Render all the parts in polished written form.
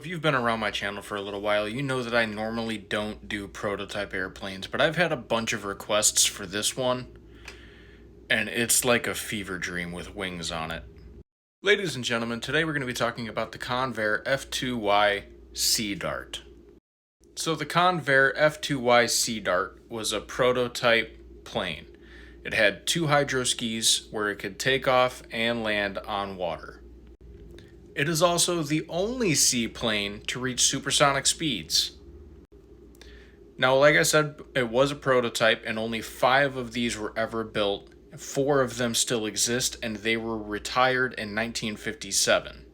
If you've been around my channel for a little while, you know that I normally don't do prototype airplanes, but I've had a bunch of requests for this one, and it's like a fever dream with wings on it. Ladies and gentlemen, today we're going to be talking about the Convair F2Y Sea Dart. So the Convair F2Y Sea Dart was a prototype plane. It had two hydro skis where it could take off and land on water. It is also the only seaplane to reach supersonic speeds. Now, like I said, it was a prototype and only 5 of these were ever built. 4 of them still exist and they were retired in 1957.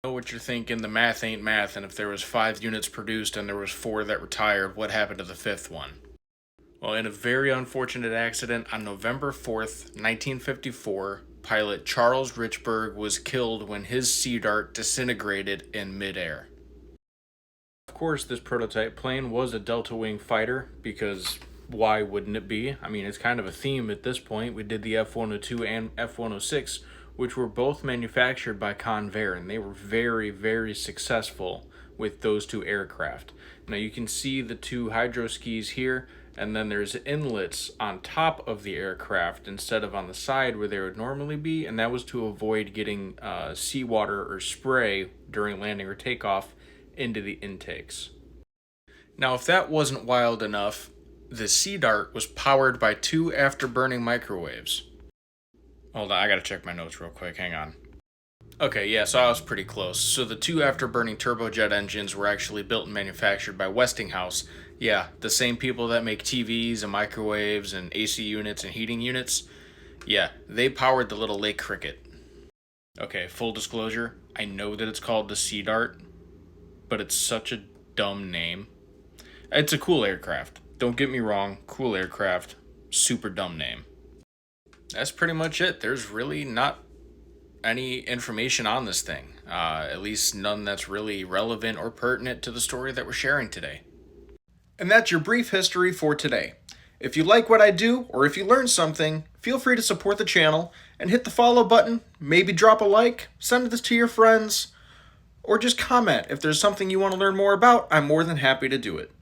I know what you're thinking, the math ain't math, and if there was 5 units produced and there was 4 that retired, what happened to the 5th one? Well, in a very unfortunate accident on November 4th, 1954, pilot Charles Richburg was killed when his Sea Dart disintegrated in midair. Of course, this prototype plane was a Delta Wing fighter, because why wouldn't it be? I mean, it's kind of a theme at this point. We did the F-102 and F-106, which were both manufactured by Convair, and they were very, very successful with those two aircraft. Now you can see the 2 hydro skis here, and then there's inlets on top of the aircraft instead of on the side where they would normally be, and that was to avoid getting seawater or spray during landing or takeoff into the intakes. Now, if that wasn't wild enough, the Sea Dart was powered by 2 afterburning microwaves. Hold on, I gotta check my notes real quick, hang on. Okay, yeah, so I was pretty close. So the 2 afterburning turbojet engines were actually built and manufactured by Westinghouse. Yeah, the same people that make TVs and microwaves and AC units and heating units. Yeah, they powered the little Lake Cricket. Okay, full disclosure, I know that it's called the Sea Dart, but it's such a dumb name. It's a cool aircraft. Don't get me wrong, cool aircraft, super dumb name. That's pretty much it. There's really not any information on this thing, at least none that's really relevant or pertinent to the story that we're sharing today. And that's your brief history for today. If you like what I do, or if you learned something, feel free to support the channel and hit the follow button, maybe drop a like, send this to your friends, or just comment if there's something you want to learn more about. I'm more than happy to do it.